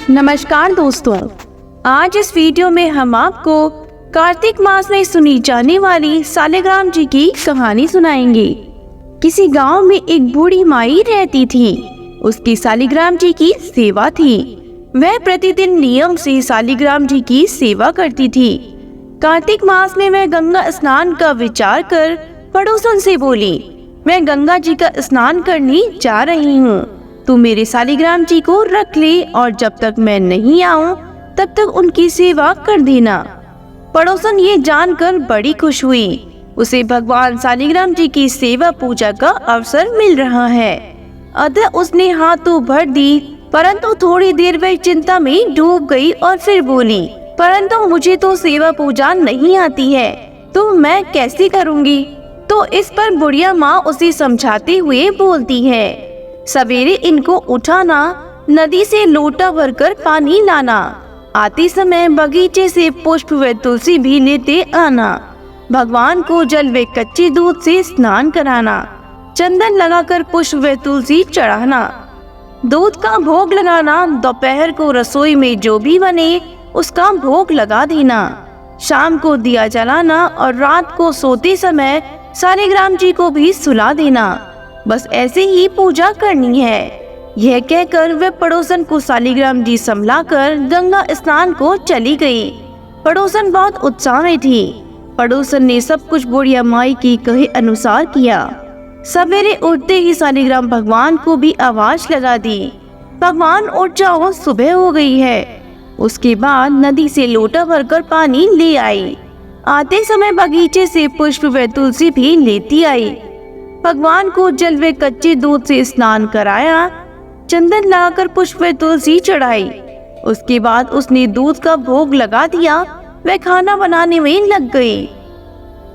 नमस्कार दोस्तों, आज इस वीडियो में हम आपको कार्तिक मास में सुनी जाने वाली सालिग्राम जी की कहानी सुनाएंगे। किसी गांव में एक बूढ़ी माई रहती थी। उसकी सालिग्राम जी की सेवा थी। वह प्रतिदिन नियम से सालिग्राम जी की सेवा करती थी। कार्तिक मास में वह गंगा स्नान का विचार कर पड़ोसन से बोली, मैं गंगा जी का स्नान करने जा रही हूँ, तू मेरे सालिग्राम जी को रख ले और जब तक मैं नहीं आऊं तब तक उनकी सेवा कर देना। पड़ोसन ये जानकर बड़ी खुश हुई। उसे भगवान सालिग्राम जी की सेवा पूजा का अवसर मिल रहा है। अतः उसने हाथों भर दी, परंतु थोड़ी देर वह चिंता में डूब गई और फिर बोली, परंतु मुझे तो सेवा पूजा नहीं आती है, तो मैं कैसे करूँगी। तो इस पर बुढ़िया माँ उसे समझाते हुए बोलती है, सवेरे इनको उठाना, नदी से लोटा भरकर पानी लाना, आते समय बगीचे से पुष्प व तुलसी भी लेते आना, भगवान को जल व कच्चे दूध से स्नान कराना, चंदन लगाकर पुष्प व तुलसी चढ़ाना, दूध का भोग लगाना, दोपहर को रसोई में जो भी बने उसका भोग लगा देना, शाम को दिया जलाना और रात को सोते समय सालिग्राम जी को भी सुला देना। बस ऐसे ही पूजा करनी है। यह कहकर वह पड़ोसन को सालिग्राम जी संभलाकर गंगा स्नान को चली गई। पड़ोसन बहुत उत्साह में थी। पड़ोसन ने सब कुछ बुढ़िया माई की कहे अनुसार किया। सवेरे उठते ही सालिग्राम भगवान को भी आवाज लगा दी, भगवान उठ जाओ, सुबह हो गई है। उसके बाद नदी से लोटा भरकर पानी ले आई। आते समय बगीचे से पुष्प व तुलसी भी लेती आई। भगवान को जल व कच्चे दूध से स्नान कराया, चंदन लगाकर पुष्प व तुलसी चढ़ाई। उसके बाद उसने दूध का भोग लगा दिया। वह खाना बनाने में लग गई।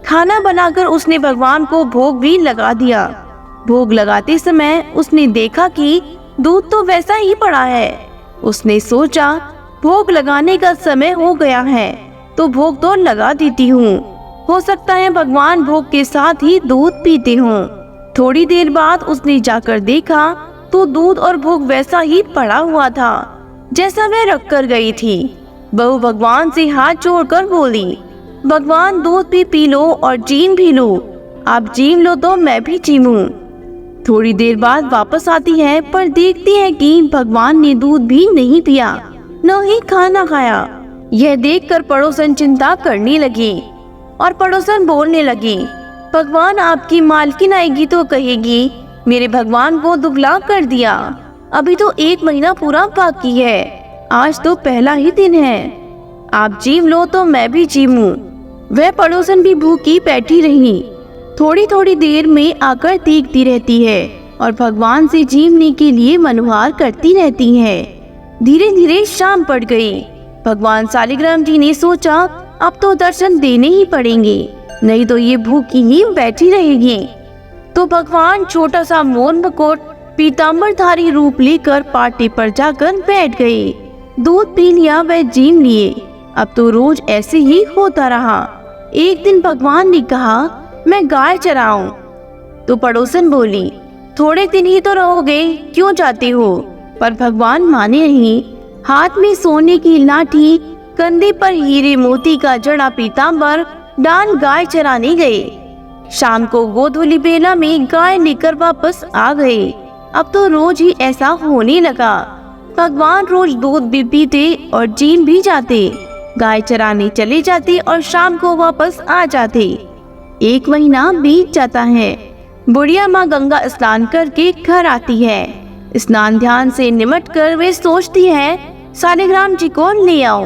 खाना बनाकर उसने भगवान को भोग भी लगा दिया। भोग लगाते समय उसने देखा कि दूध तो वैसा ही पड़ा है। उसने सोचा, भोग लगाने का समय हो गया है तो भोग तो लगा देती हूँ, हो सकता है भगवान भोग के साथ ही दूध पीते हों। थोड़ी देर बाद उसने जाकर देखा तो दूध और भोग वैसा ही पड़ा हुआ था जैसा वह रख कर गई थी। बहू भगवान से हाथ जोड़कर बोली, भगवान दूध भी पी लो और जीम भी लो, आप जीम लो तो मैं भी जीमूं। थोड़ी देर बाद वापस आती है पर देखती है कि भगवान ने दूध भी नहीं पिया, न ही खाना खाया। यह देखकर पड़ोसन चिंता करने लगी और पड़ोसन बोलने लगी, भगवान आपकी मालकिन आएगी तो कहेगी मेरे भगवान को दुबला कर दिया। अभी तो 1 महीना पूरा बाकी है, आज तो पहला ही दिन है, आप जीव लो तो मैं भी जीमूं। वह पड़ोसन भी भूखी बैठी रही। थोड़ी थोड़ी देर में आकर देखती रहती है और भगवान से जीवने के लिए मनुहार करती रहती है। धीरे धीरे शाम पड़ गई। भगवान सालिग्राम जी ने सोचा, अब तो दर्शन देने ही पड़ेंगे, नहीं तो ये भूखी ही बैठी रहेगी। तो भगवान छोटा सा मोर मुकुट पीताम्बरधारी रूप लेकर पाटे पर जाकर बैठ गए। दूध पी लिया व जीम लिए। अब तो रोज ऐसे ही होता रहा। एक दिन भगवान ने कहा, मैं गाय चराऊं। तो पड़ोसन बोली, थोड़े दिन ही तो रहोगे, क्यों जाते हो। पर भगवान माने नहीं। हाथ में सोने की लाठी, कंधे पर हीरे मोती का जड़ा पीताम्बर डाल गाय चराने गए। शाम को गोधूली बेला में गाय लेकर वापस आ गए। अब तो रोज ही ऐसा होने लगा। भगवान रोज दूध भी पीते और जीम भी जाते। गाय चराने चले जाते और शाम को वापस आ जाते। 1 महीना बीत जाता है। बुढ़िया माँ गंगा स्नान करके घर आती है। स्नान ध्यान से निमट कर वे सोचती है, सालिग्राम जी को ले आओ।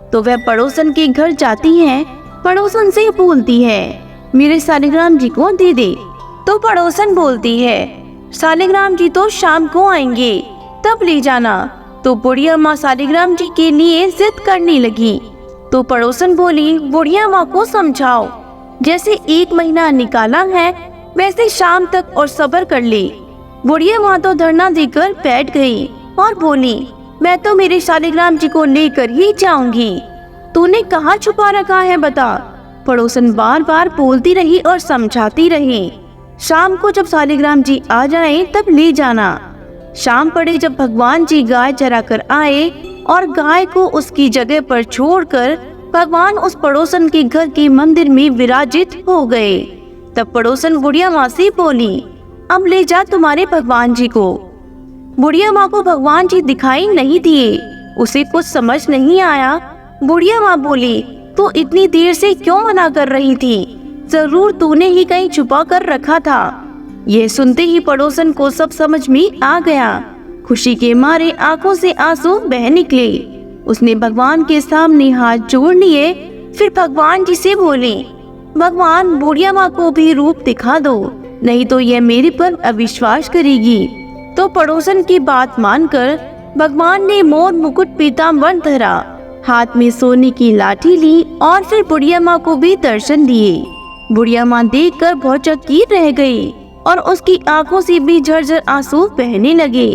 तो वह पड़ोसन के घर जाती है। पड़ोसन से बोलती है, मेरे सालिग्राम जी को दे दे। तो पड़ोसन बोलती है, सालिग्राम जी तो शाम को आएंगे, तब ले जाना। तो बुढ़िया माँ सालिग्राम जी के लिए जिद करने लगी। तो पड़ोसन बोली, बुढ़िया माँ को समझाओ, जैसे 1 महीना निकाला है वैसे शाम तक और सब्र कर ले। बुढ़िया माँ तो धरना देकर बैठ गई और बोली, मैं तो मेरे सालिग्राम जी को लेकर ही जाऊंगी, तूने कहाँ छुपा रखा है बता। पड़ोसन बार बार बोलती रही और समझाती रही। शाम को जब सालिग्राम जी आ जाएं तब ले जाना। शाम पड़े जब भगवान जी गाय चरा कर आए और गाय को उसकी जगह पर छोड़कर भगवान उस पड़ोसन के घर के मंदिर में विराजित हो गए। तब पड़ोसन बुढ़िया माँ से बोली, अब ले जा तुम्हारे भगवान जी को। बुढ़िया माँ को भगवान जी दिखाई नहीं दिए, उसे कुछ समझ नहीं आया। बुढ़िया माँ बोली, तो इतनी देर से क्यों मना कर रही थी? जरूर तूने ही कहीं छुपा कर रखा था। यह सुनते ही पड़ोसन को सब समझ में आ गया। खुशी के मारे आंखों से आंसू बह निकले। उसने भगवान के सामने हाथ जोड़ लिए। फिर भगवान जी से बोले, भगवान बुढ़िया माँ को भी रूप दिखा दो, नहीं तो यह मेरे पर अविश्वास करेगी। तो पड़ोसन की बात मानकर भगवान ने मोर मुकुट पीताम्बर धरा, हाथ में सोने की लाठी ली और फिर बुढ़िया माँ को भी दर्शन दिए। बुढ़िया माँ देखकर भौचक्की रह गई और उसकी आंखों से भी झरझर आंसू बहने लगे।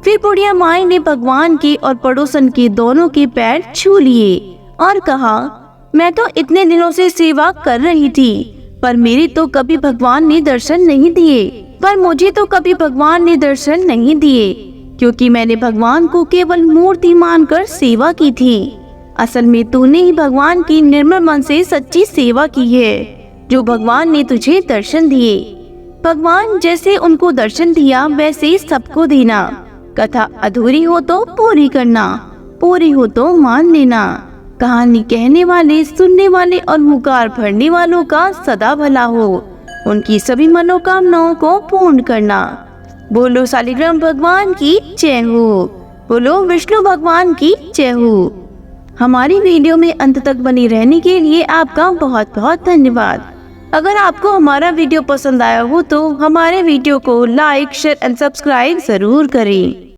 फिर बुढ़िया माँ ने भगवान के और पड़ोसन के दोनों के पैर छू लिए और कहा, मैं तो इतने दिनों से सेवा कर रही थी, पर मेरे तो कभी भगवान ने दर्शन नहीं दिए। पर मुझे तो कभी भगवान ने दर्शन नहीं दिए, क्योंकि मैंने भगवान को केवल मूर्ति मानकर सेवा की थी। असल में तूने ही भगवान की निर्मल मन से सच्ची सेवा की है, जो भगवान ने तुझे दर्शन दिए। भगवान जैसे उनको दर्शन दिया वैसे सबको देना। कथा अधूरी हो तो पूरी करना, पूरी हो तो मान लेना। कहानी कहने वाले, सुनने वाले और मुकार भरने वालों का सदा भला हो, उनकी सभी मनोकामनाओं को पूर्ण करना। बोलो शालिग्राम भगवान की जय हो, बोलो विष्णु भगवान की जय हो। हमारी वीडियो में अंत तक बनी रहने के लिए आपका बहुत बहुत धन्यवाद। अगर आपको हमारा वीडियो पसंद आया हो तो हमारे वीडियो को लाइक, शेयर एंड सब्सक्राइब जरूर करें।